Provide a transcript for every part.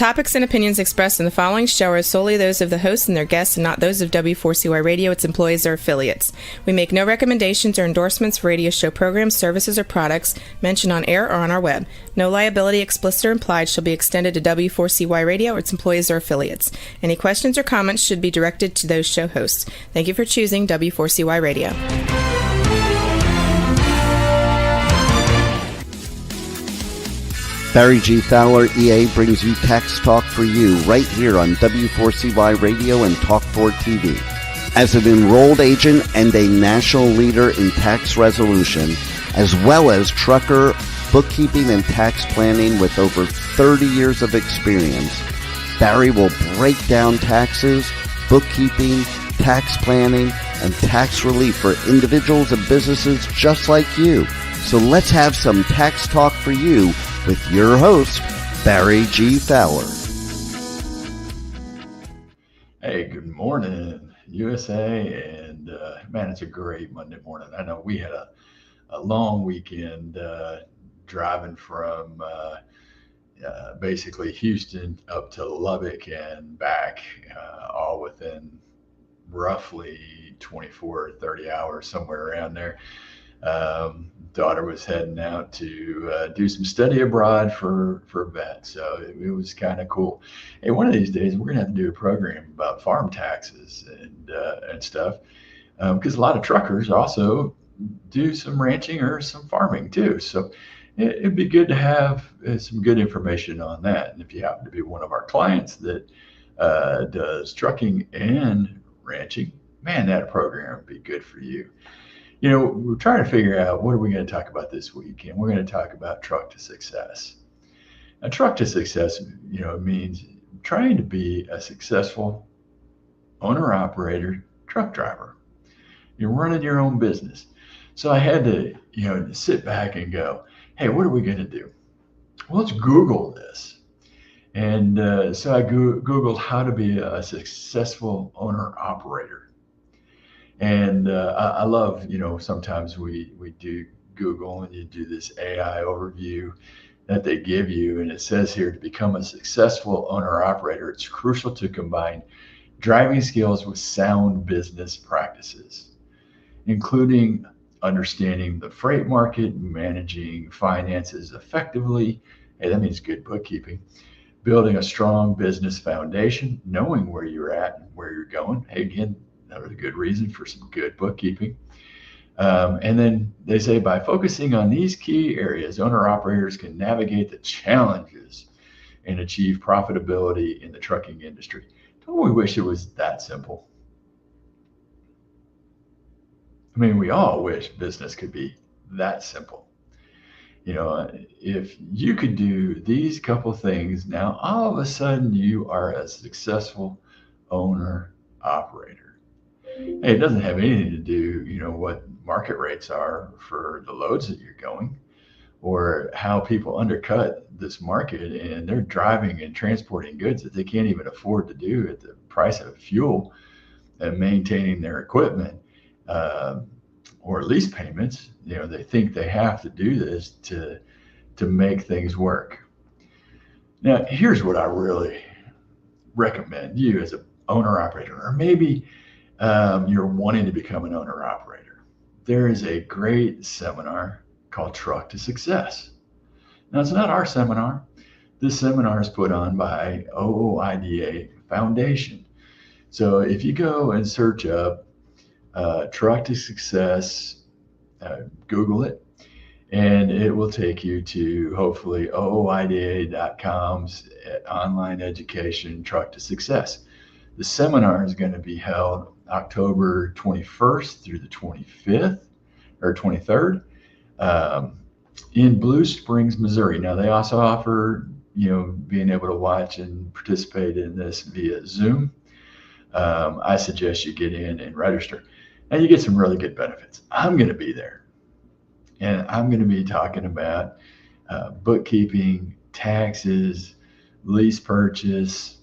topics and opinions expressed in the following show are solely those of the hosts and their guests and not those of W4CY Radio, its employees, or affiliates. We make no recommendations or endorsements for radio show programs, services, or products mentioned on air or on our web. No liability, explicit or implied, shall be extended to W4CY Radio or its employees or affiliates. Any questions or comments should be directed to those show hosts. Thank you for choosing W4CY Radio. Barry G. Fowler, EA, brings you Tax Talk for You right here on W4CY Radio and Talk4 TV. As an enrolled agent and a national leader in tax resolution, as well as trucker, bookkeeping, and tax planning with over 30 years of experience, Barry will break down taxes, bookkeeping, tax planning, and tax relief for individuals and businesses just like you. So let's have some Tax Talk for You with your host, Barry G. Fowler. Hey, good morning, USA. And man, it's a great Monday morning. I know we had a long weekend driving from basically Houston up to Lubbock and back, all within roughly 24 or 30 hours, somewhere around there. Daughter was heading out to do some study abroad for vet, so it was kind of cool. Hey, one of these days we're gonna have to do a program about farm taxes and stuff, because a lot of truckers also do some ranching or some farming too. So it'd be good to have some good information on that. And if you happen to be one of our clients that does trucking and ranching, man, that program would be good for you. You know, we're trying to figure out what are we going to talk about this week, and we're going to talk about truck to success. Now, truck to success, you know, means trying to be a successful owner-operator truck driver. You're running your own business. So I had to, you know, sit back and go, hey, what are we going to do? Well, let's Google this. And so I Googled how to be a successful owner-operator. And I love, you know, sometimes we do Google and you do this AI overview that they give you. And it says here, to become a successful owner operator, it's crucial to combine driving skills with sound business practices, including understanding the freight market, managing finances effectively. Hey, that means good bookkeeping. Building a strong business foundation, knowing where you're at and where you're going. Hey, again, another good reason for some good bookkeeping. And then they say by focusing on these key areas, owner operators can navigate the challenges and achieve profitability in the trucking industry. Don't we wish it was that simple? I mean, we all wish business could be that simple. You know, if you could do these couple things, now all of a sudden you are a successful owner operator. Hey, it doesn't have anything to do, you know, what market rates are for the loads that you're going, or how people undercut this market and they're driving and transporting goods that they can't even afford to do at the price of fuel and maintaining their equipment, or lease payments. You know, they think they have to do this to make things work. Now, here's what I really recommend you as an owner operator, or maybe you're wanting to become an owner operator. There is a great seminar called Truck to Success. Now, it's not our seminar. This seminar is put on by OOIDA Foundation. So if you go and search up Truck to Success, Google it, and it will take you to hopefully OOIDA.com's online education, Truck to Success. The seminar is going to be held October 21st through the 25th or 23rd in Blue Springs, Missouri. Now, they also offer, you know, being able to watch and participate in this via Zoom. I suggest you get in and register. Now, you get some really good benefits. I'm going to be there, and I'm going to be talking about bookkeeping, taxes, lease purchase,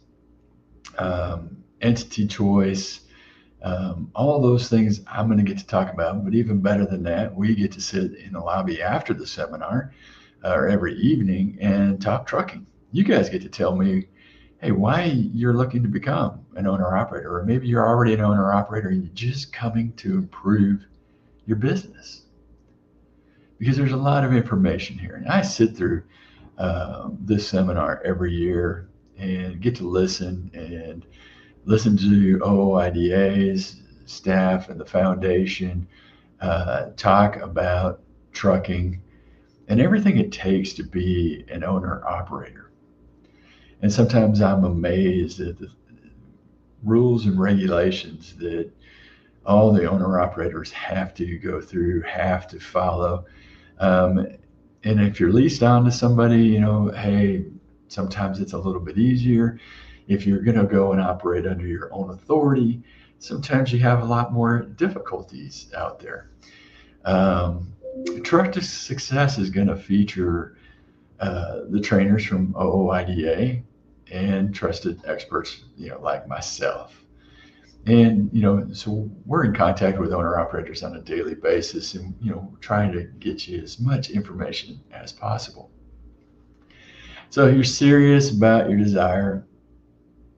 entity choice, all those things I'm going to get to talk about. But even better than that, we get to sit in the lobby after the seminar or every evening and talk trucking. You guys get to tell me hey, why you're looking to become an owner operator, or maybe you're already an owner operator and you're just coming to improve your business. Because there's a lot of information here. And I sit through this seminar every year and get to listen to OOIDA's staff and the foundation talk about trucking and everything it takes to be an owner operator. And sometimes I'm amazed at the rules and regulations that all the owner operators have to go through, have to follow. And if you're leased on to somebody, hey, sometimes it's a little bit easier. If you're going to go and operate under your own authority, sometimes you have a lot more difficulties out there. Truck to Success is going to feature the trainers from OOIDA and trusted experts, like myself. And, so we're in contact with owner operators on a daily basis and, trying to get you as much information as possible. So if you're serious about your desire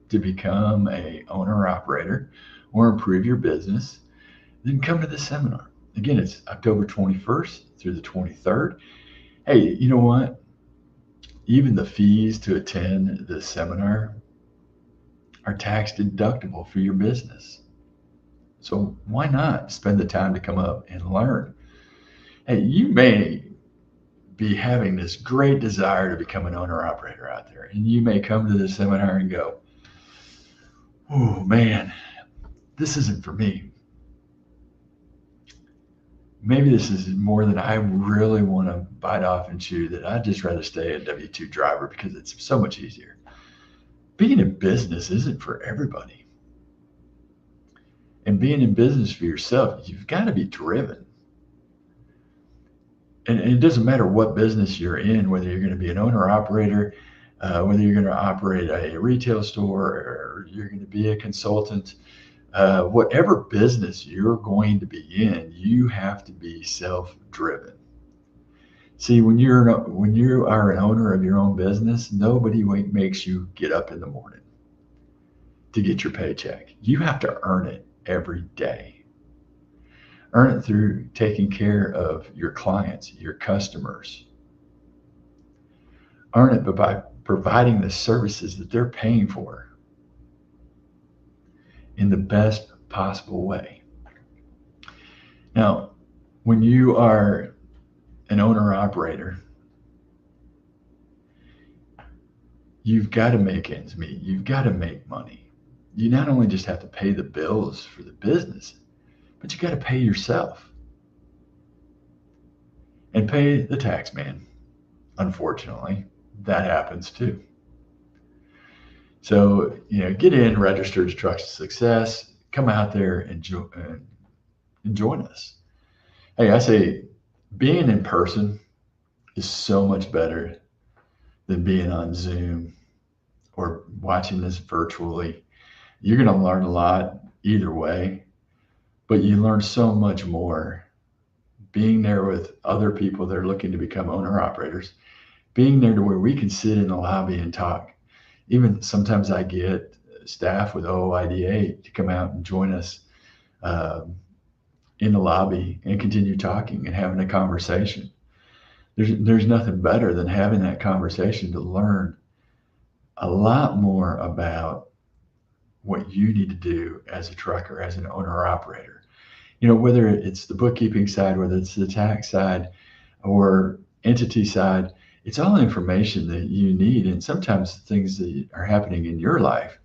to become a owner operator or improve your business, then come to this seminar. Again, it's October 21st through the 23rd. Hey, you know what? Even the fees to attend this seminar are tax deductible for your business. So why not spend the time to come up and learn? Hey, you may be having this great desire to become an owner operator out there, and you may come to this seminar and go, oh man, this isn't for me. Maybe this is more than I really want to bite off and chew, that I'd just rather stay a W-2 driver because it's so much easier. Being in business isn't for everybody. And being in business for yourself, you've got to be driven. And it doesn't matter what business you're in, whether you're going to be an owner operator, whether you're going to operate a retail store, or you're going to be a consultant, whatever business you're going to be in, you have to be self-driven. See, when you are an owner of your own business, nobody makes you get up in the morning to get your paycheck. You have to earn it every day. Earn it through taking care of your clients, your customers. Earn it by providing the services that they're paying for in the best possible way. Now, when you are an owner operator, you've got to make ends meet. You've got to make money. You not only just have to pay the bills for the business, but you got to pay yourself and pay the tax man. Unfortunately, that happens too. So, get in, register to Truck to Success, come out there and join us. Hey, I say being in person is so much better than being on Zoom or watching this virtually. You're going to learn a lot either way, but you learn so much more being there with other people that are looking to become owner operators, being there to where we can sit in the lobby and talk. Even sometimes I get staff with OOIDA to come out and join us in the lobby and continue talking and having a conversation. There's nothing better than having that conversation to learn a lot more about what you need to do as a trucker, as an owner operator. Whether it's the bookkeeping side, whether it's the tax side or entity side, it's all information that you need. And sometimes things that are happening in your life,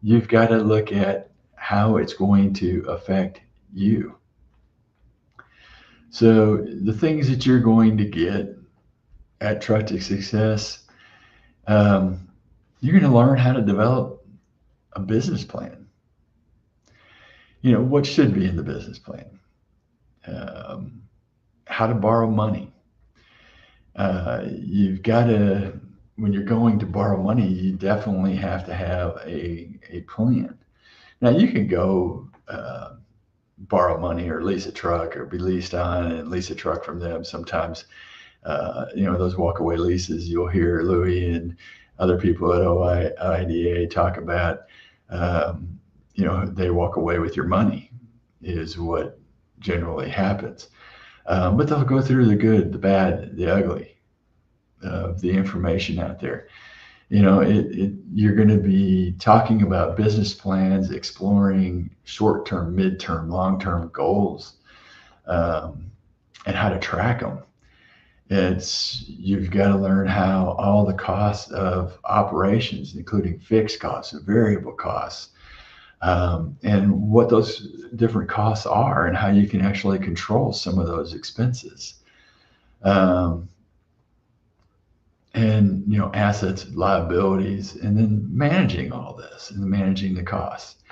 you've got to look at how it's going to affect you. So the things that you're going to get at Truck to Success, you're going to learn how to develop a business plan. What should be in the business plan, how to borrow money. You've got to, when you're going to borrow money, you definitely have to have a plan. Now you can go borrow money or lease a truck or be leased on and lease a truck from them. Sometimes, those walkaway leases, you'll hear Louis and other people at OIDA talk about, they walk away with your money is what generally happens. But they'll go through the good, the bad, the ugly of the information out there. You're going to be talking about business plans, exploring short-term, mid-term, long-term goals, and how to track them. You've got to learn how all the costs of operations, including fixed costs and variable costs, and what those different costs are and how you can actually control some of those expenses. And assets, liabilities, and then managing all this and managing the costs.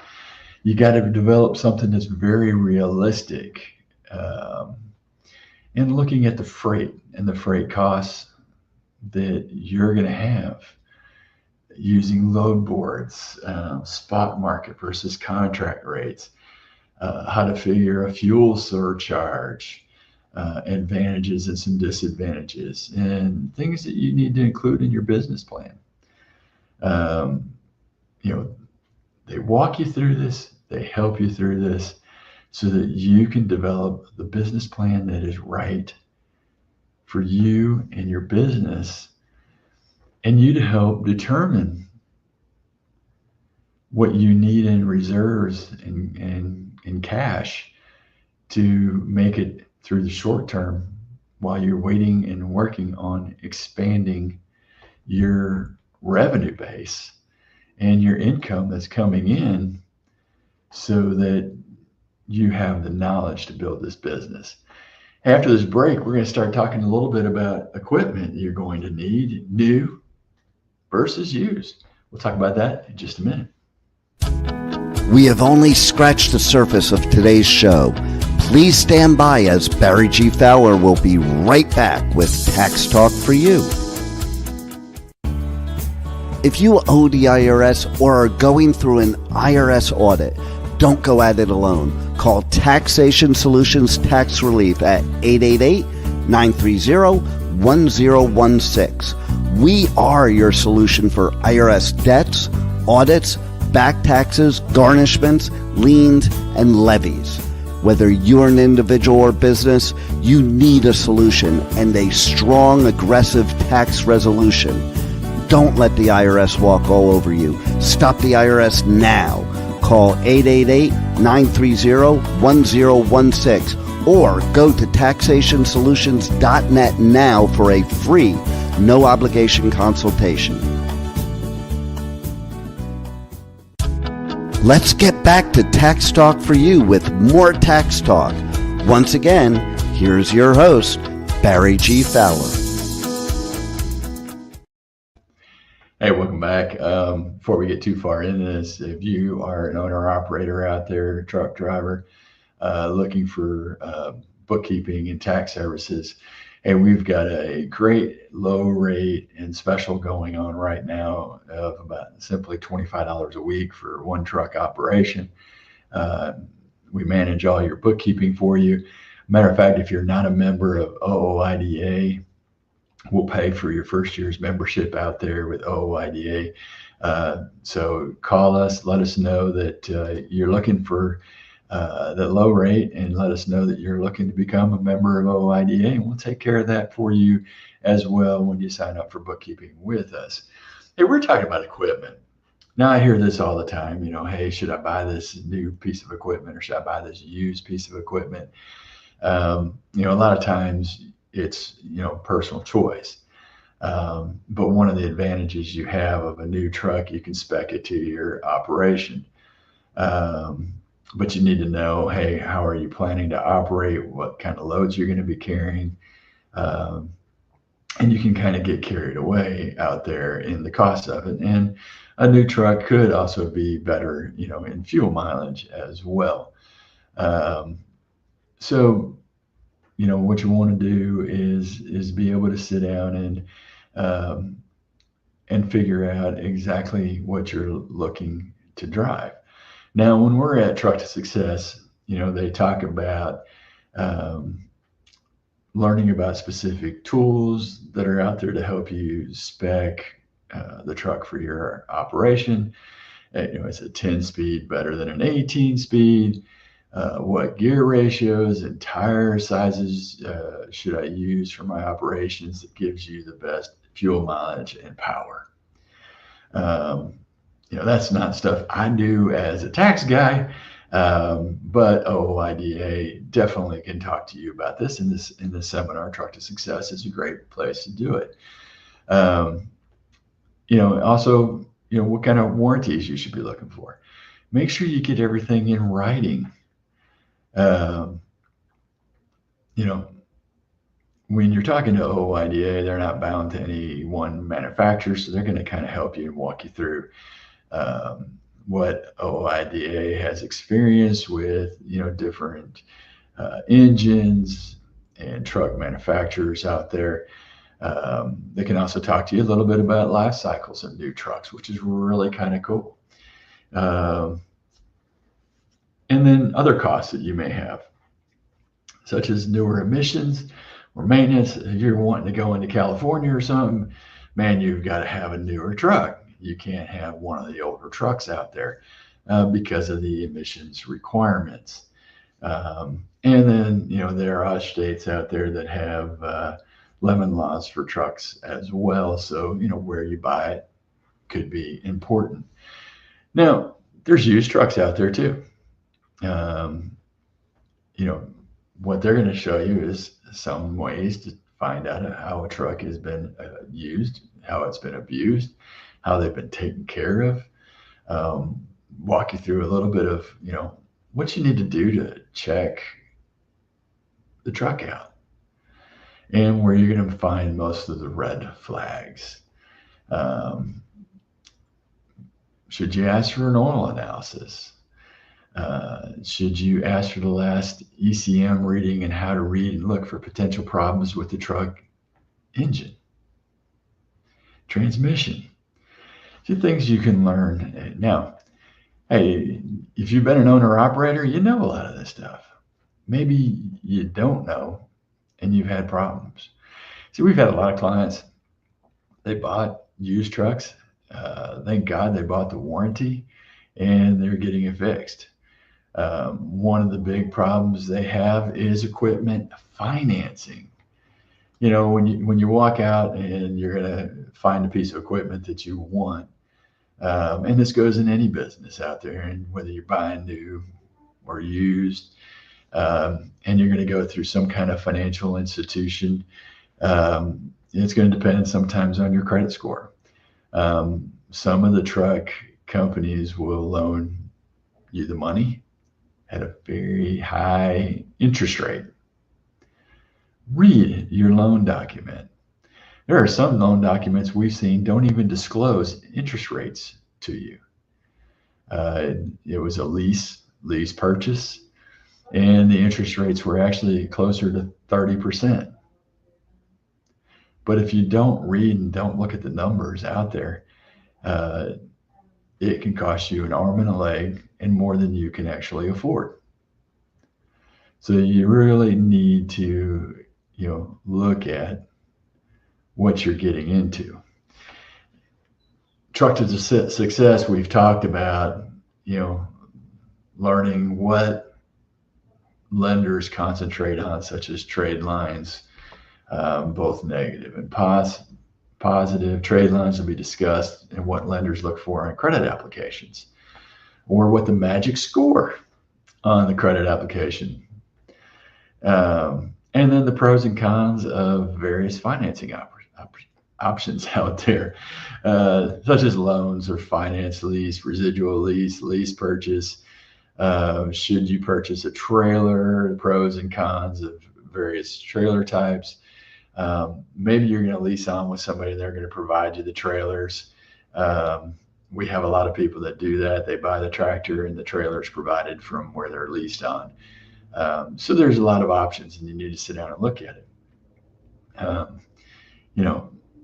You got to develop something that's very realistic, and looking at the freight and the freight costs that you're going to have using load boards, spot market versus contract rates, how to figure a fuel surcharge, advantages and some disadvantages, and things that you need to include in your business plan. They walk you through this, they help you through this so that you can develop the business plan that is right for you and your business, and you to help determine what you need in reserves and in cash to make it through the short term while you're waiting and working on expanding your revenue base and your income that's coming in, so that you have the knowledge to build this business. After this break, we're going to start talking a little bit about equipment you're going to need, new versus used. We'll talk about that in just a minute. We have only scratched the surface of today's show. Please stand by, as Barry G. Fowler will be right back with Tax Talk for You. If you owe the IRS or are going through an IRS audit, don't go at it alone. Call Taxation Solutions Tax Relief at 888-930-1016. We are your solution for IRS debts, audits, back taxes, garnishments, liens, and levies. Whether you're an individual or business, you need a solution and a strong, aggressive tax resolution. Don't let the IRS walk all over you. Stop the IRS now. Call 888-930-1016 or go to taxationsolutions.net now for a free, no obligation consultation. Let's get back to Tax Talk for You with more Tax Talk. Once again, here's your host, Barry G. Fowler. Hey, welcome back. Before we get too far into this, if you are an owner-operator out there, truck driver, looking for bookkeeping and tax services, hey, we've got a great low rate and special going on right now of about simply $25 a week for one truck operation. We manage all your bookkeeping for you. Matter of fact, if you're not a member of OOIDA, we'll pay for your first year's membership out there with OOIDA. So call us, let us know that you're looking for the low rate, and let us know that you're looking to become a member of OOIDA, and we'll take care of that for you as well when you sign up for bookkeeping with us. Hey, we're talking about equipment. Now, I hear this all the time, hey, should I buy this new piece of equipment or should I buy this used piece of equipment? A lot of times it's, personal choice. But one of the advantages you have of a new truck, you can spec it to your operation. But you need to know, hey, how are you planning to operate? What kind of loads you're going to be carrying? And you can kind of get carried away out there in the cost of it. And a new truck could also be better, in fuel mileage as well. So, what you want to do is be able to sit down and figure out exactly what you're looking to drive. Now, when we're at Truck to Success, they talk about learning about specific tools that are out there to help you spec the truck for your operation. It's a 10-speed better than an 18-speed. What gear ratios and tire sizes should I use for my operations that gives you the best fuel mileage and power? That's not stuff I do as a tax guy, but OOIDA definitely can talk to you about this. In this seminar, Truck to Success is a great place to do it. Also, what kind of warranties you should be looking for. Make sure you get everything in writing. When you're talking to OOIDA, they're not bound to any one manufacturer, so they're going to kind of help you and walk you through what OOIDA has experienced with, different engines and truck manufacturers out there. They can also talk to you a little bit about life cycles of new trucks, which is really kind of cool. And then other costs that you may have, such as newer emissions or maintenance. If you're wanting to go into California or something, man, you've got to have a newer truck. You can't have one of the older trucks out there because of the emissions requirements. And then, there are states out there that have lemon laws for trucks as well. So, where you buy it could be important. Now, there's used trucks out there too. What they're going to show you is some ways to find out how a truck has been used, how it's been abused, how they've been taken care of. Walk you through a little bit of, what you need to do to check the truck out and where you're going to find most of the red flags. Should you ask for an oil analysis? Should you ask for the last ECM reading and how to read and look for potential problems with the truck engine, transmission? Two things you can learn. Now, hey, if you've been an owner-operator, you know a lot of this stuff. Maybe you don't know and you've had problems. See, we've had a lot of clients, they bought used trucks. Thank God they bought the warranty and they're getting it fixed. One of the big problems they have is equipment financing. When you walk out and you're going to find a piece of equipment that you want, and this goes in any business out there, and whether you're buying new or used, and you're going to go through some kind of financial institution, it's going to depend sometimes on your credit score. Some of the truck companies will loan you the money at a very high interest rate. Read your loan document. There are some loan documents we've seen don't even disclose interest rates to you. It was a lease purchase, and the interest rates were actually closer to 30%. But if you don't read and don't look at the numbers out there, it can cost you an arm and a leg and more than you can actually afford. So you really need to, look at what you're getting into. Truck to Success, we've talked about, learning what lenders concentrate on, such as trade lines, both negative and positive. Trade lines will be discussed and what lenders look for in credit applications, or what the magic score on the credit application. And then the pros and cons of various financing options out there, such as loans or finance lease, residual lease purchase. Should you purchase a trailer, pros and cons of various trailer types. Maybe you're going to lease on with somebody, they're going to provide you the trailers. We have a lot of people that do that. They buy the tractor and the trailer is provided from where they're leased on. So there's a lot of options and you need to sit down and look at it.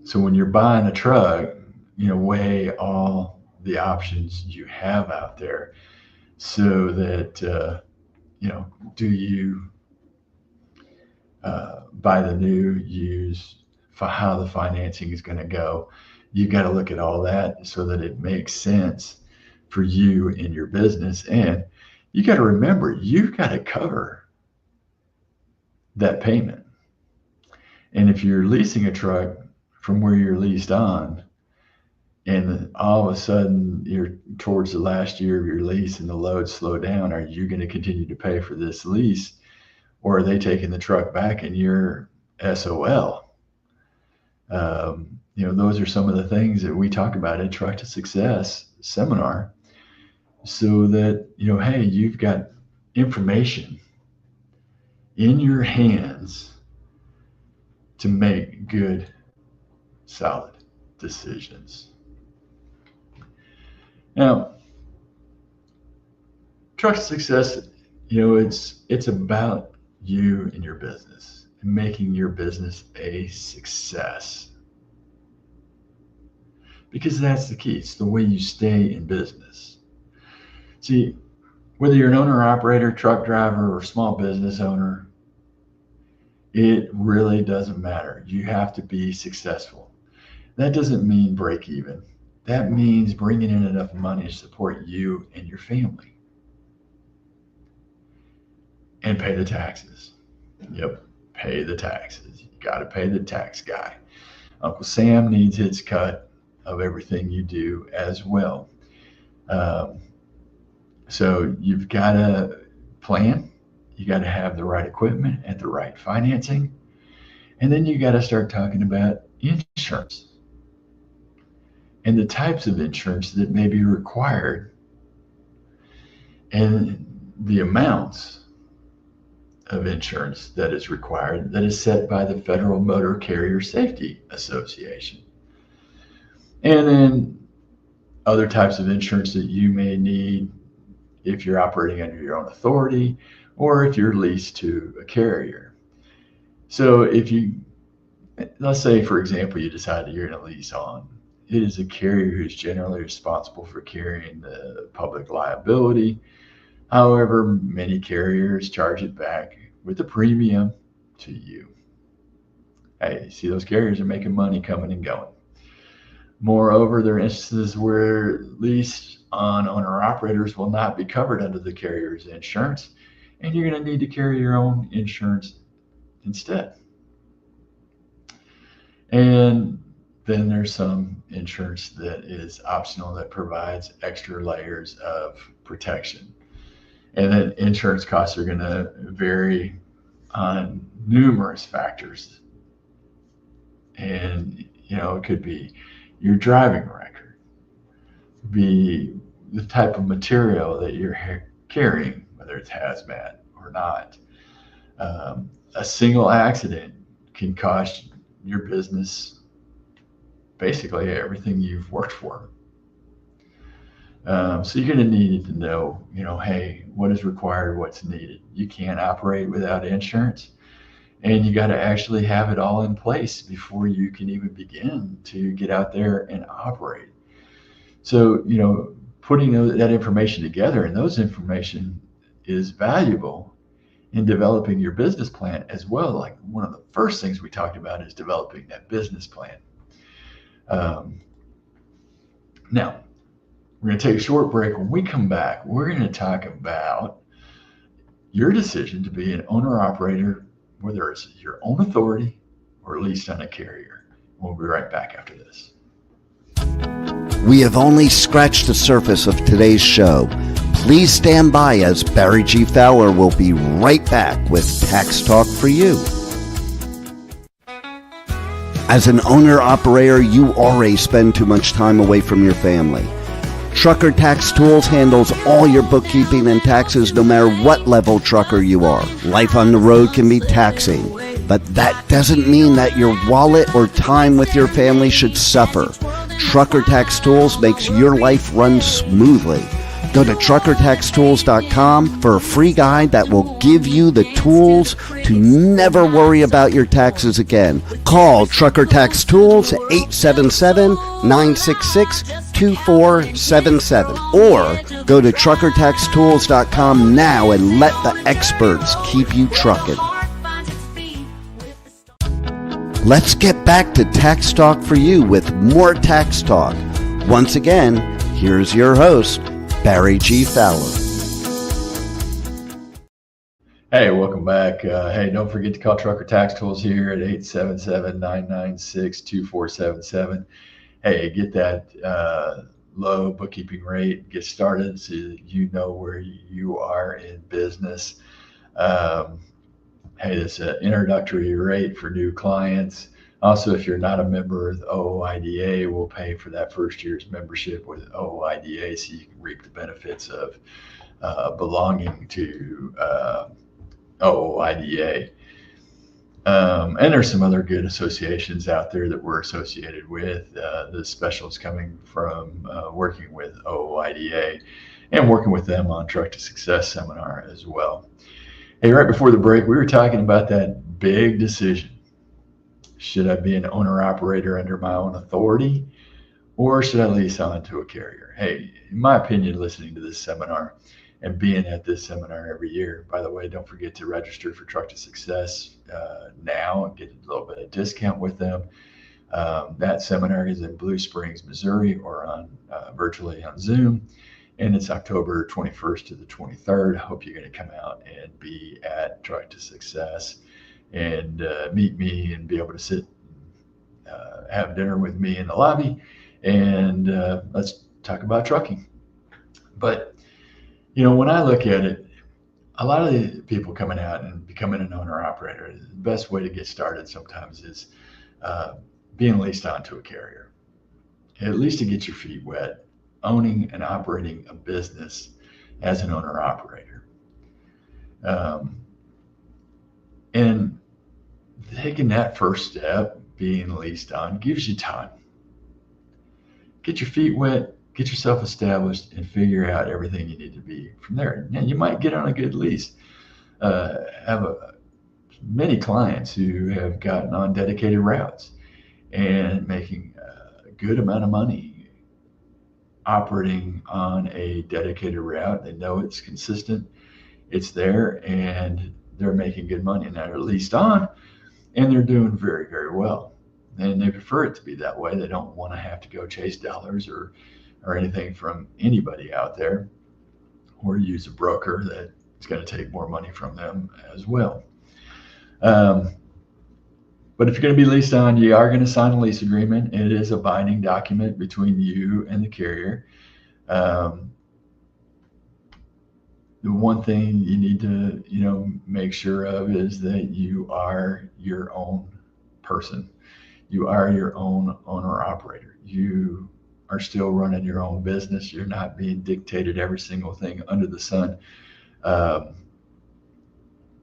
So when you're buying a truck, weigh all the options you have out there so that, do you buy the new, used, for how the financing is going to go? you got to look at all that so that it makes sense for you in your business. And you got to remember, you've got to cover that payment. And if you're leasing a truck from where you're leased on, and all of a sudden you're towards the last year of your lease and the loads slow down, are you going to continue to pay for this lease, or are they taking the truck back and you're SOL? Those are some of the things that we talk about in Truck to Success seminar, so that, hey, you've got information in your hands to make good, solid decisions. Now, Truck to Success, it's about you and your business and making your business a success. Because that's the key. It's the way you stay in business. See, whether you're an owner, operator, truck driver, or small business owner, it really doesn't matter. You have to be successful. That doesn't mean break even. That means bringing in enough money to support you and your family. And pay the taxes. Yep, pay the taxes. You got to pay the tax guy. Uncle Sam needs his cut of everything you do as well. So you've got to plan. You got to have the right equipment and the right financing. And then you got to start talking about insurance and the types of insurance that may be required and the amounts of insurance that is required, that is set by the Federal Motor Carrier Safety Association. And then other types of insurance that you may need if you're operating under your own authority or if you're leased to a carrier. So let's say, for example, you decide that you're going to lease on. It is a carrier who's generally responsible for carrying the public liability. However, many carriers charge it back with a premium to you. Hey, see, those carriers are making money coming and going. Moreover, there are instances where lease on owner-operators will not be covered under the carrier's insurance, and you're going to need to carry your own insurance instead. And then there's some insurance that is optional that provides extra layers of protection. And then insurance costs are going to vary on numerous factors. And, it could be your driving record, be the type of material that you're carrying, whether it's hazmat or not. A single accident can cost your business basically everything you've worked for. So you're going to need to know, hey, what is required, what's needed. You can't operate without insurance, and you got to actually have it all in place before you can even begin to get out there and operate. So, putting that information together, and those information is valuable in developing your business plan as well. Like one of the first things we talked about is developing that business plan. Now, we're going to take a short break. When we come back, we're going to talk about your decision to be an owner-operator, whether it's your own authority or leased on a carrier. We'll be right back after this. We have only scratched the surface of today's show. Please stand by as Barry G. Fowler will be right back with Tax Talk for You. As an owner-operator, you already spend too much time away from your family. Trucker Tax Tools handles all your bookkeeping and taxes no matter what level trucker you are. Life on the road can be taxing, but that doesn't mean that your wallet or time with your family should suffer. Trucker Tax Tools makes your life run smoothly. Go to truckertaxtools.com for a free guide that will give you the tools to never worry about your taxes again. Call Trucker Tax Tools 877-966-2477 or go to truckertaxtools.com now and let the experts keep you trucking. Let's get back back to Tax Talk for You with more Tax Talk. Once again, here's your host, Barry G. Fowler. Hey, welcome back. Hey, don't forget to call Trucker Tax Tools here at 877-996-2477. Hey, get that low bookkeeping rate, get started so you know where you are in business. Hey, this is an introductory rate for new clients. Also, if you're not a member of OOIDA, we'll pay for that first year's membership with OOIDA so you can reap the benefits of belonging to OOIDA. And there's some other good associations out there that we're associated with. The special is coming from working with OOIDA and working with them on Truck to Success seminar as well. Hey, right before the break, we were talking about that big decision. Should I be an owner-operator under my own authority, or should I lease on to a carrier? Hey, in my opinion, listening to this seminar and being at this seminar every year, by the way, don't forget to register for Truck to Success now and get a little bit of discount with them. That seminar is in Blue Springs, Missouri, or on virtually on Zoom. And it's October 21st to the 23rd. I hope you're going to come out and be at Truck to Success and meet me and be able to sit, have dinner with me in the lobby, and let's talk about trucking. But, you know, when I look at it, a lot of the people coming out and becoming an owner-operator, the best way to get started sometimes is being leased onto a carrier, at least to get your feet wet, owning and operating a business as an owner-operator. And taking that first step, being leased on, gives you time. Get your feet wet, get yourself established, and figure out everything you need to be from there. Now, you might get on a good lease. Have many clients who have gotten on dedicated routes and making a good amount of money operating on a dedicated route. They know it's consistent, it's there, and they're making good money. And they're leased on, and they're doing very, very well. And they prefer it to be that way. They don't want to have to go chase dollars or anything from anybody out there, or use a broker that's going to take more money from them as well. But if you're going to be leased on, you are going to sign a lease agreement. It is a binding document between you and the carrier. The one thing you need to, make sure of is that you are your own person. You are your own owner-operator. You are still running your own business. You're not being dictated every single thing under the sun.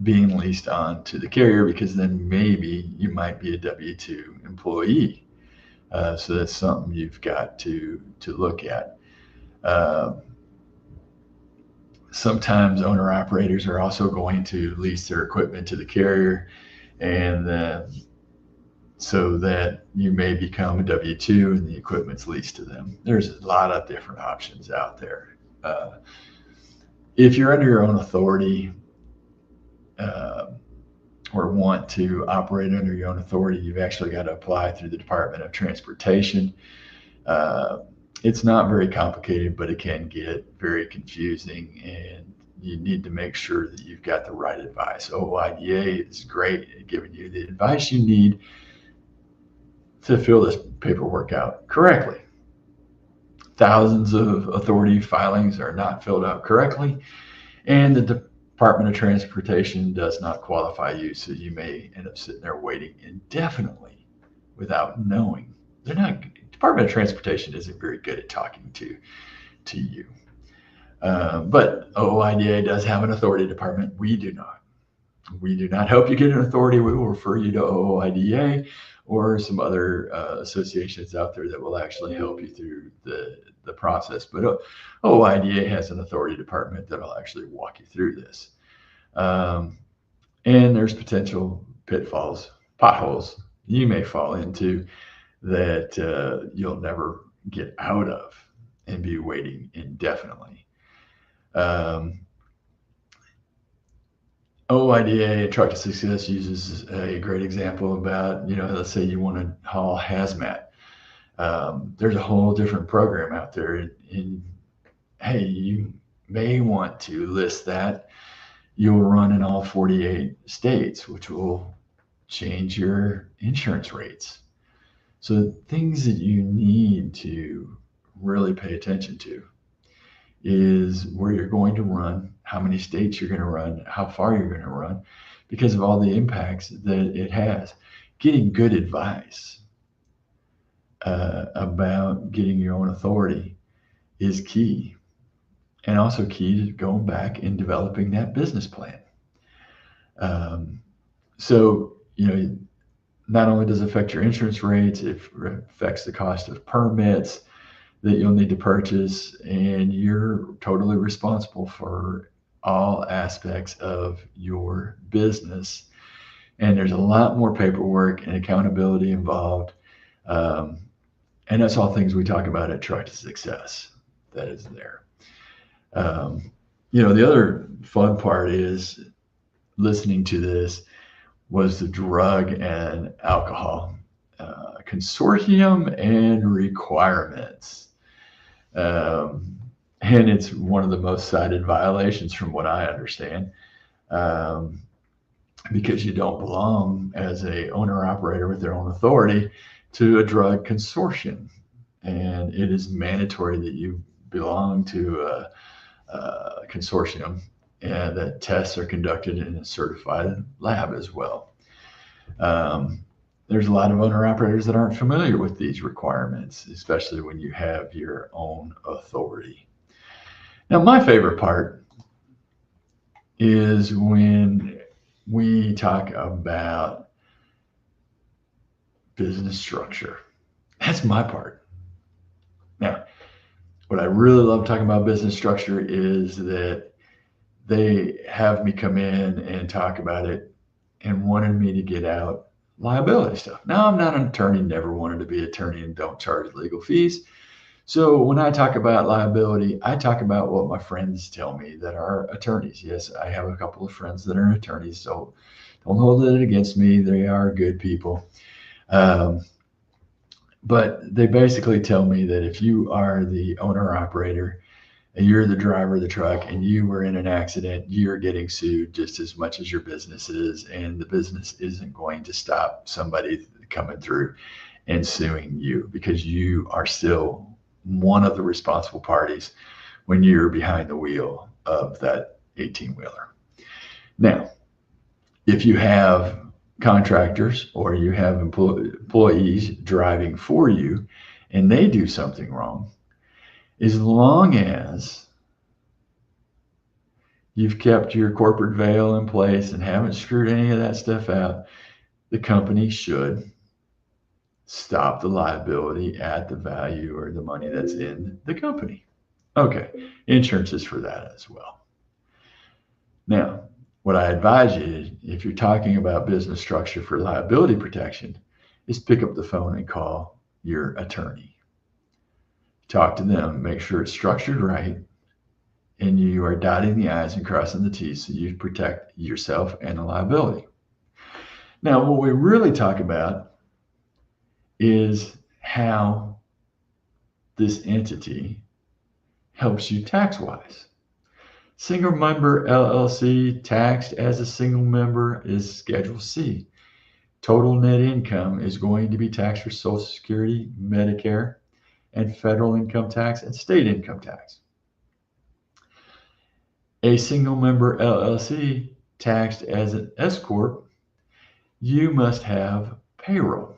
Being leased on to the carrier, because then maybe you might be a W-2 employee. So that's something you've got to look at. Sometimes owner operators are also going to lease their equipment to the carrier, and so that you may become a W-2 and the equipment's leased to them. There's a lot of different options out there. If you're under your own authority, or want to operate under your own authority, you've actually got to apply through the Department of Transportation. It's not very complicated, but it can get very confusing, and you need to make sure that you've got the right advice. OOIDA is great at giving you the advice you need to fill this paperwork out correctly. Thousands of authority filings are not filled out correctly, and the Department of Transportation does not qualify you, so you may end up sitting there waiting indefinitely without knowing. Department of Transportation isn't very good at talking to you. But OOIDA does have an authority department. We do not. We do not help you get an authority. We will refer you to OOIDA or some other associations out there that will actually help you through the process. But OOIDA has an authority department that will actually walk you through this. And there's potential pitfalls, potholes you may fall into that you'll never get out of and be waiting indefinitely. OIDA, Truck to Success, uses a great example about, let's say you want to haul hazmat. There's a whole different program out there. And hey, you may want to list that you'll run in all 48 states, which will change your insurance rates. So things that you need to really pay attention to is where you're going to run, how many states you're going to run, how far you're going to run, because of all the impacts that it has. Getting good advice about getting your own authority is key, and also key to going back and developing that business plan. So, not only does it affect your insurance rates, it affects the cost of permits that you'll need to purchase, and you're totally responsible for all aspects of your business. And there's a lot more paperwork and accountability involved. And that's all things we talk about at Truck to Success that is there. The other fun part is listening to this was the drug and alcohol consortium and requirements. And it's one of the most cited violations from what I understand, because you don't belong as a owner operator with their own authority to a drug consortium. And it is mandatory that you belong to a consortium, and that tests are conducted in a certified lab as well. There's a lot of owner operators that aren't familiar with these requirements, especially when you have your own authority. Now, my favorite part is when we talk about business structure. That's my part. Now, what I really love talking about business structure is that they have me come in and talk about it and wanted me to get out liability stuff. Now, I'm not an attorney, never wanted to be an attorney, and don't charge legal fees. So when I talk about liability, I talk about what my friends tell me that are attorneys. Yes, I have a couple of friends that are attorneys, so don't hold it against me. They are good people. But they basically tell me that if you are the owner operator and you're the driver of the truck and you were in an accident, you're getting sued just as much as your business is, and the business isn't going to stop somebody coming through and suing you, because you are still one of the responsible parties when you're behind the wheel of that 18-wheeler. Now, if you have contractors or you have employees driving for you and they do something wrong, as long as you've kept your corporate veil in place and haven't screwed any of that stuff out, the company should stop the liability at the value or the money that's in the company. Okay, insurance is for that as well. Now, what I advise you is, if you're talking about business structure for liability protection, is pick up the phone and call your attorney. Talk to them, make sure it's structured right, and you are dotting the I's and crossing the T's so you protect yourself and the liability. Now, what we really talk about is how this entity helps you tax-wise. Single member LLC taxed as a single member is Schedule C. Total net income is going to be taxed for Social Security, Medicare, and federal income tax and state income tax. A single member LLC taxed as an S Corp, you must have payroll.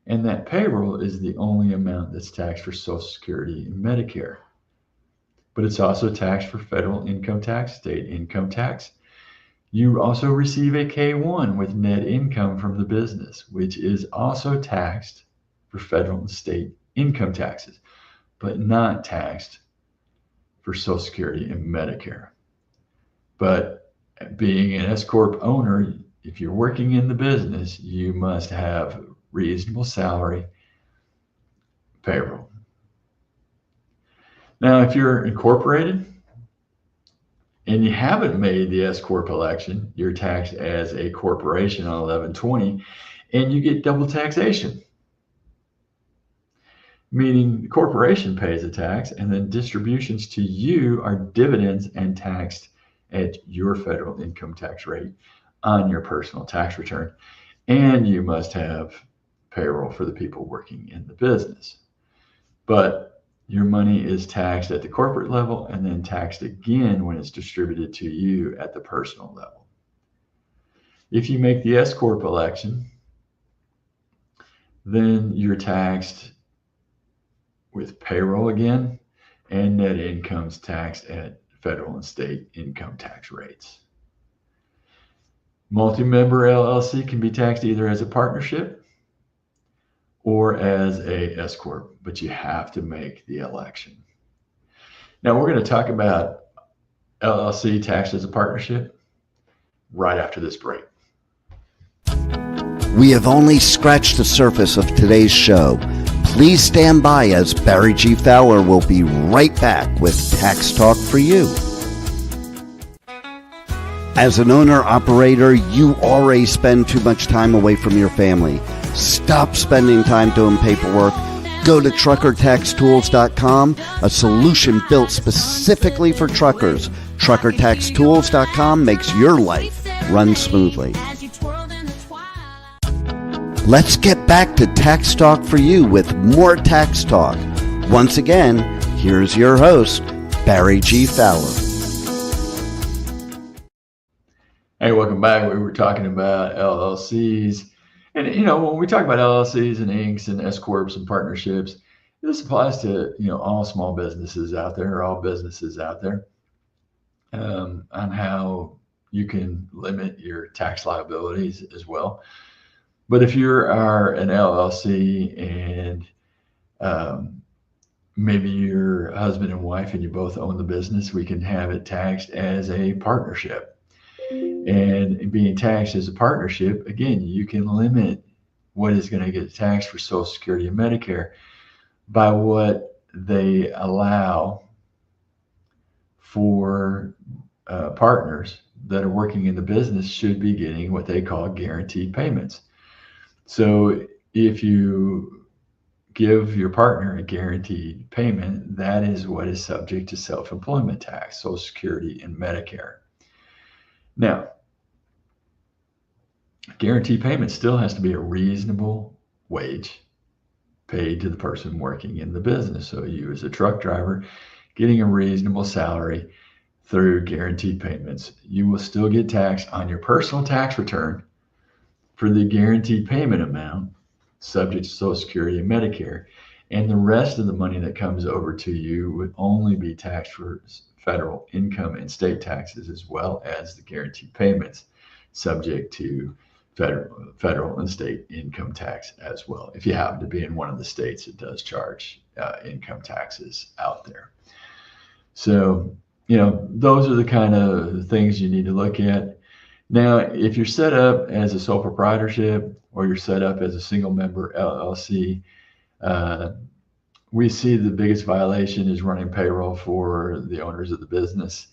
And that payroll is the only amount that's taxed for Social Security and Medicare. But it's also taxed for federal income tax, state income tax. You also receive a K-1 with net income from the business, which is also taxed for federal and state income taxes, but not taxed for Social Security and Medicare. But being an S Corp owner, if you're working in the business, you must have reasonable salary, payroll. Now, if you're incorporated, and you haven't made the S Corp election, you're taxed as a corporation on 1120, and you get double taxation. Meaning the corporation pays a tax, and then distributions to you are dividends and taxed at your federal income tax rate on your personal tax return. And you must have payroll for the people working in the business. But your money is taxed at the corporate level and then taxed again when it's distributed to you at the personal level. If you make the S Corp election, then you're taxed with payroll again, and net income's taxed at federal and state income tax rates. Multi-member LLC can be taxed either as a partnership or as a S Corp, but you have to make the election. Now we're going to talk about LLC taxed as a partnership right after this break. We have only scratched the surface of today's show. Please stand by as Barry G. Fowler will be right back with Tax Talk for You. As an owner-operator, you already spend too much time away from your family. Stop spending time doing paperwork. Go to truckertaxtools.com, a solution built specifically for truckers. Truckertaxtools.com makes your life run smoothly. Let's get back to Tax Talk for You with more Tax Talk. Once again, here's your host, Barry G. Fowler. Hey, welcome back. We were talking about LLCs. And, when we talk about LLCs and Incs and S Corps and partnerships, this applies to, all small businesses out there, all businesses out there, on how you can limit your tax liabilities as well. But if you are an LLC and maybe you're husband and wife and you both own the business, we can have it taxed as a partnership. And being taxed as a partnership, again, you can limit what is going to get taxed for Social Security and Medicare by what they allow for partners that are working in the business should be getting what they call guaranteed payments. So if you give your partner a guaranteed payment, that is what is subject to self-employment tax, Social Security and Medicare. Now, guaranteed payment still has to be a reasonable wage paid to the person working in the business. So you as a truck driver getting a reasonable salary through guaranteed payments, you will still get taxed on your personal tax return for the guaranteed payment amount subject to Social Security and Medicare. And the rest of the money that comes over to you would only be taxed for federal income and state taxes, as well as the guaranteed payments subject to federal and state income tax as well. If you happen to be in one of the states that does charge income taxes out there. So, those are the kind of things you need to look at. Now, if you're set up as a sole proprietorship or you're set up as a single member LLC, we see the biggest violation is running payroll for the owners of the business.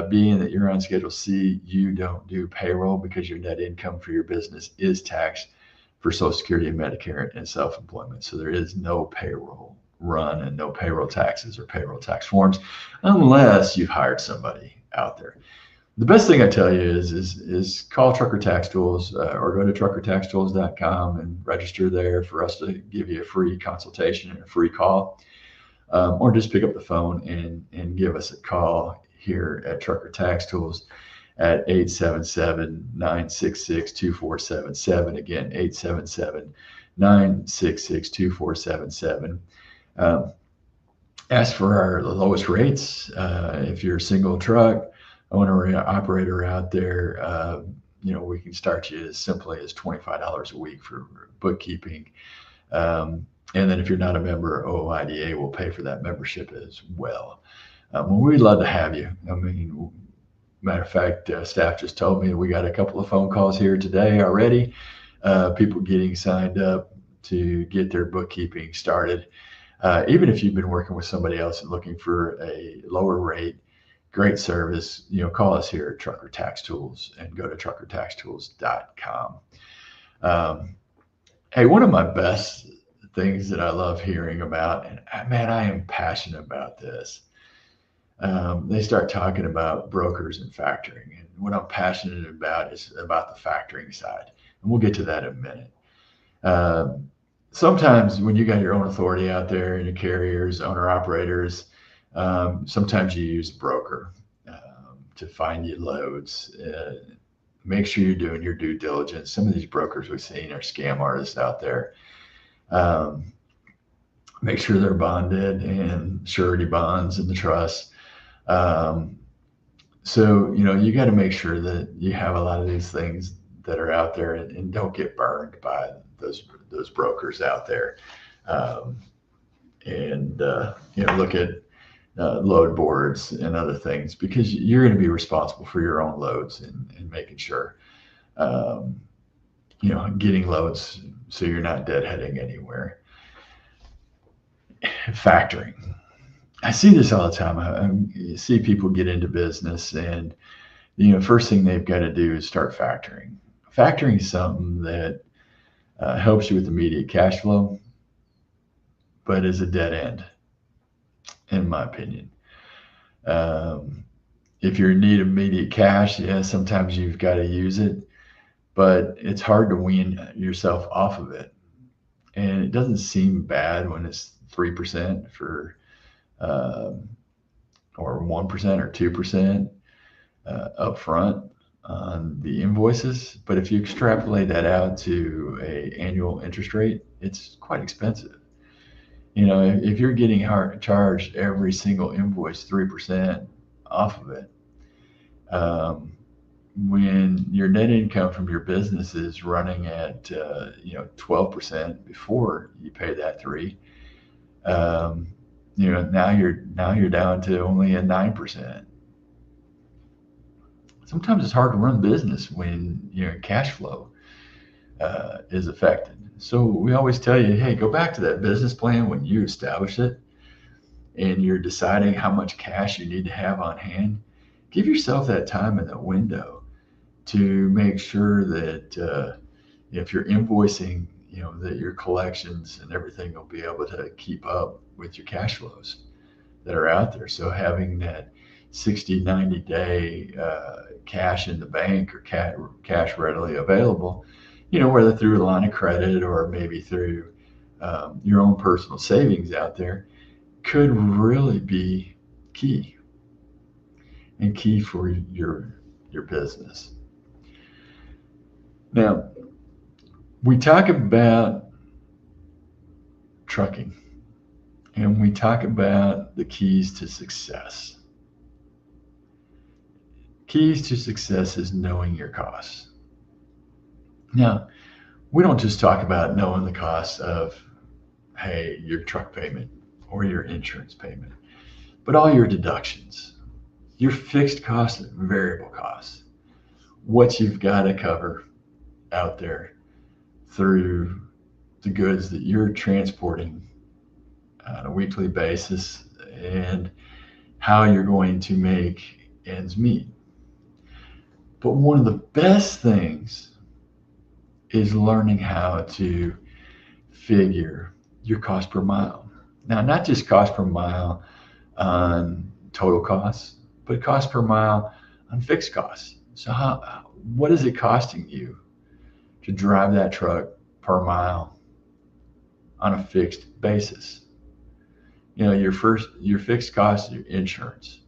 Being that you're on Schedule C, you don't do payroll because your net income for your business is taxed for Social Security and Medicare and self-employment. So there is no payroll run and no payroll taxes or payroll tax forms unless you've hired somebody out there. The best thing I tell you is call Trucker Tax Tools or go to truckertaxtools.com and register there for us to give you a free consultation and a free call, or just pick up the phone and give us a call here at Trucker Tax Tools at 877-966-2477. Again, 877-966-2477. Ask for our lowest rates. If you're a single truck owner or operator out there, we can start you as simply as $25 a week for bookkeeping. And then if you're not a member, OIDA will pay for that membership as well. We'd love to have you. Matter of fact, staff just told me we got a couple of phone calls here today already. People getting signed up to get their bookkeeping started. Even if you've been working with somebody else and looking for a lower rate, great service. Call us here at Trucker Tax Tools and go to truckertaxtools.com. Hey, one of my best things that I love hearing about, and man, I am passionate about this. They start talking about brokers and factoring. And what I'm passionate about is about the factoring side. And we'll get to that in a minute. Sometimes when you got your own authority out there and your carriers, owner operators, sometimes you use a broker to find you loads. Make sure you're doing your due diligence. Some of these brokers we've seen are scam artists out there. Make sure they're bonded and surety bonds and the trust. So, you got to make sure that you have a lot of these things that are out there and don't get burned by those brokers out there. Look at load boards and other things, because you're going to be responsible for your own loads and making sure, getting loads so you're not deadheading anywhere. Factoring. I see this all the time. I see people get into business and, first thing they've got to do is start factoring. Factoring is something that helps you with immediate cash flow, but is a dead end, in my opinion. If you're in need of immediate cash, sometimes you've got to use it, but it's hard to wean yourself off of it. And it doesn't seem bad when it's 3% for, or 1% or 2% upfront on the invoices. But if you extrapolate that out to an annual interest rate, it's quite expensive. If you're getting charged every single invoice 3% off of it, when your net income from your business is running at 12% before you pay that 3%, now you're down to only a 9%. Sometimes it's hard to run business when your cash flow is affected. So we always tell you, hey, go back to that business plan when you establish it and you're deciding how much cash you need to have on hand. Give yourself that time in that window to make sure that if you're invoicing, that your collections and everything will be able to keep up with your cash flows that are out there. So having that 60, 90 day cash in the bank or cash readily available, whether through a line of credit or maybe through your own personal savings out there, could really be key for your business. Now, we talk about trucking and we talk about the keys to success. Keys to success is knowing your costs. Now, we don't just talk about knowing the cost of, hey, your truck payment or your insurance payment, but all your deductions, your fixed costs and variable costs, what you've got to cover out there through the goods that you're transporting on a weekly basis and how you're going to make ends meet. But one of the best things is learning how to figure your cost per mile. Now, not just cost per mile on total costs, but cost per mile on fixed costs. So what is it costing you to drive that truck per mile on a fixed basis? Your fixed cost, your insurance,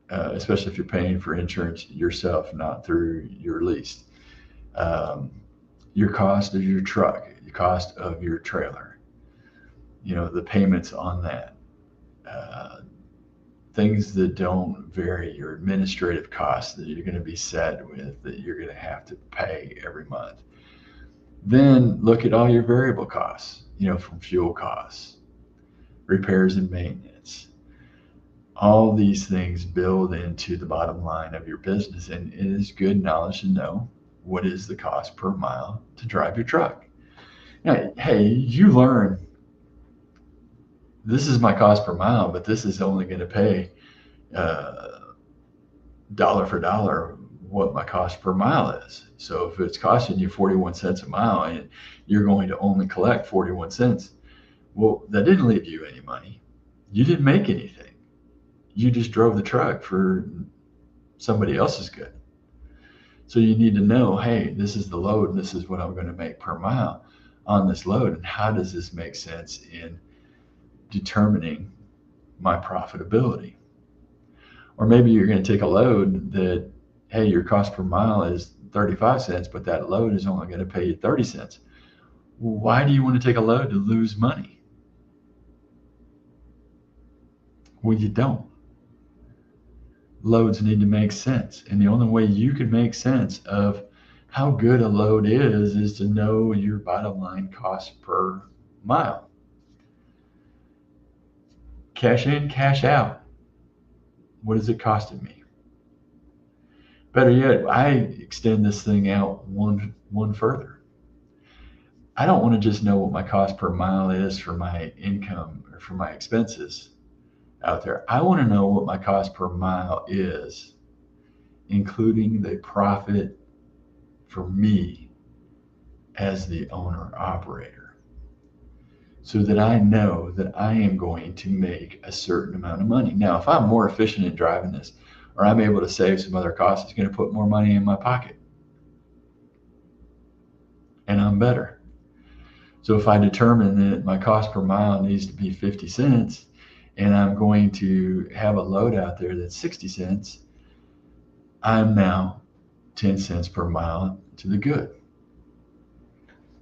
especially if you're paying for insurance yourself, not through your lease. Your cost of your truck, the cost of your trailer, the payments on that, things that don't vary, your administrative costs that you're going to be set with that you're going to have to pay every month. Then look at all your variable costs, from fuel costs, repairs and maintenance. All these things build into the bottom line of your business, and it is good knowledge to know what is the cost per mile to drive your truck. Now, hey, you learn, this is my cost per mile, but this is only going to pay dollar for dollar what my cost per mile is. So if it's costing you 41 cents a mile and you're going to only collect 41 cents, well, that didn't leave you any money. You didn't make anything. You just drove the truck for somebody else's good. So you need to know, hey, this is the load and this is what I'm going to make per mile on this load. And how does this make sense in determining my profitability? Or maybe you're going to take a load that, hey, your cost per mile is 35 cents, but that load is only going to pay you 30 cents. Well, why do you want to take a load to lose money? Well, you don't. Loads need to make sense. And the only way you can make sense of how good a load is to know your bottom line cost per mile. Cash in, cash out. What is it costing me? Better yet, I extend this thing out one further. I don't want to just know what my cost per mile is for my income or for my expenses out there. I want to know what my cost per mile is, including the profit for me as the owner operator, so that I know that I am going to make a certain amount of money. Now, if I'm more efficient in driving this, or I'm able to save some other costs, it's going to put more money in my pocket. And I'm better. So if I determine that my cost per mile needs to be 50 cents, and I'm going to have a load out there that's 60 cents, I'm now 10 cents per mile to the good.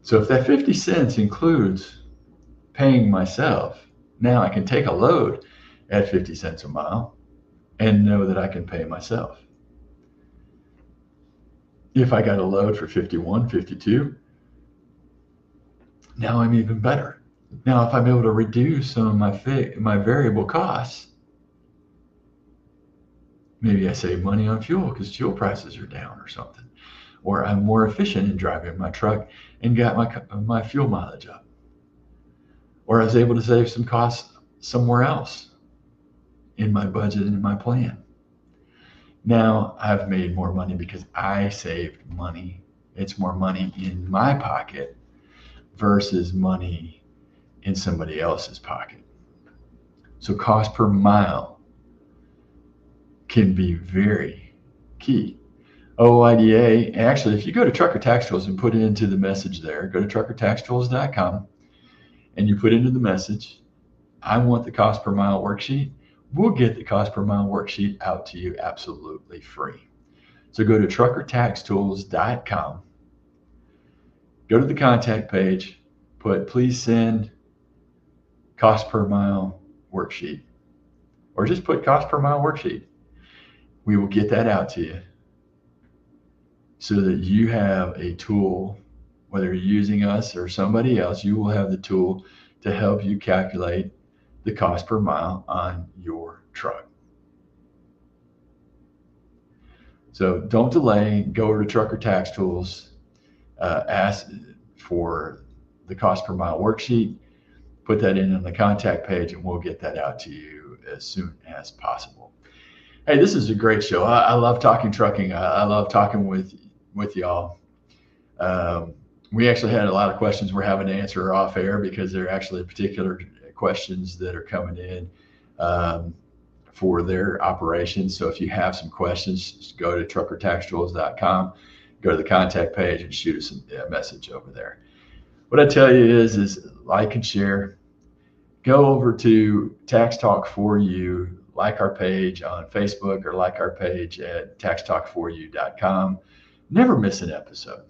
So if that 50 cents includes paying myself, now I can take a load at 50 cents a mile and know that I can pay myself. If I got a load for 51, 52, now I'm even better. Now, if I'm able to reduce some of my variable costs, maybe I save money on fuel because fuel prices are down or something, or I'm more efficient in driving my truck and got my fuel mileage up, or I was able to save some costs somewhere else in my budget and in my plan. Now I've made more money because I saved money. It's more money in my pocket versus money in somebody else's pocket. So cost per mile can be very key. OIDA, actually, if you go to Trucker Tax Tools and put it into the message there, go to truckertaxtools.com and you put into the message, I want the cost per mile worksheet, we'll get the cost per mile worksheet out to you absolutely free. So go to truckertaxtools.com, go to the contact page, put please send cost per mile worksheet, or just put cost per mile worksheet. We will get that out to you so that you have a tool, whether you're using us or somebody else, you will have the tool to help you calculate the cost per mile on your truck. So don't delay, go over to Trucker Tax Tools, ask for the cost per mile worksheet, put that in on the contact page, and we'll get that out to you as soon as possible. Hey, this is a great show. I love talking trucking. I love talking with y'all. We actually had a lot of questions we're having to answer off air because they're actually particular questions that are coming in for their operations. So if you have some questions, just go to truckertaxtools.com, go to the contact page and shoot us a message over there. What I tell you is like and share. Go over to Tax Talk For You, like our page on Facebook or like our page at taxtalk4u.com. Never miss an episode.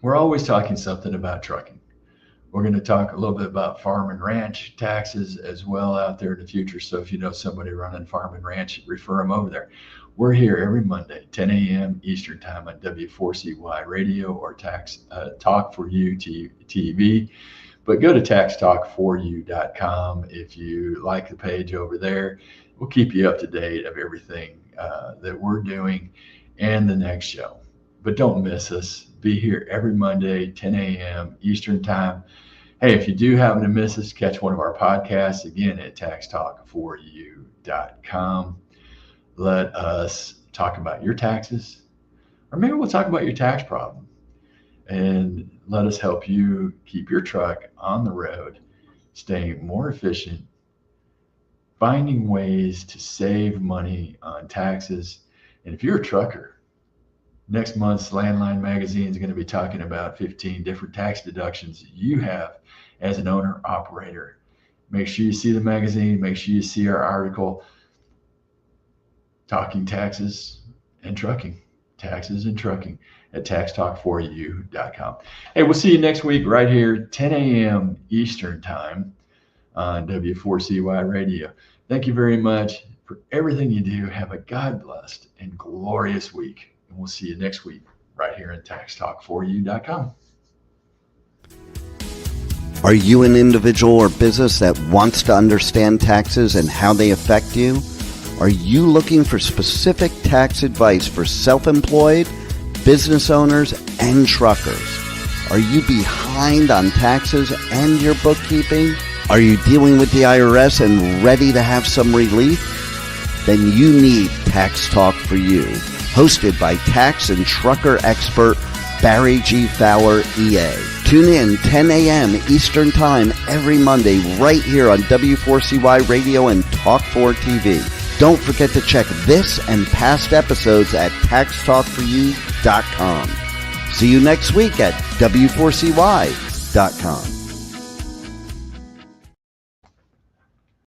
We're always talking something about trucking. We're going to talk a little bit about farm and ranch taxes as well out there in the future. So if you know somebody running farm and ranch, refer them over there. We're here every Monday, 10 a.m. Eastern Time on W4CY Radio or Tax Talk For You TV. But go to taxtalk4u.com if you like the page over there. We'll keep you up to date of everything that we're doing and the next show. But don't miss us. Be here every Monday, 10 a.m. Eastern Time. Hey, if you do happen to miss us, catch one of our podcasts again at taxtalk4u.com. let us talk about your taxes, or maybe we'll talk about your tax problem, and let us help you keep your truck on the road, staying more efficient, finding ways to save money on taxes. And if you're a trucker, next month's Landline magazine is going to be talking about 15 different tax deductions that you have as an owner operator. Make sure you see the magazine. Make sure you see our article, Talking Taxes and Trucking. Taxes and Trucking at taxtalk4u.com. Hey, we'll see you next week right here, 10 a.m. Eastern Time on W4CY Radio. Thank you very much for everything you do. Have a God-blessed and glorious week. And we'll see you next week right here at taxtalk4u.com. Are you an individual or business that wants to understand taxes and how they affect you? Are you looking for specific tax advice for self-employed, business owners, and truckers? Are you behind on taxes and your bookkeeping? Are you dealing with the IRS and ready to have some relief? Then you need Tax Talk for You, hosted by tax and trucker expert Barry G. Fowler, EA. Tune in 10 a.m. Eastern Time every Monday right here on W4CY Radio and Talk4 TV. Don't forget to check this and past episodes at taxtalk4u.com. See you next week at W4CY.com.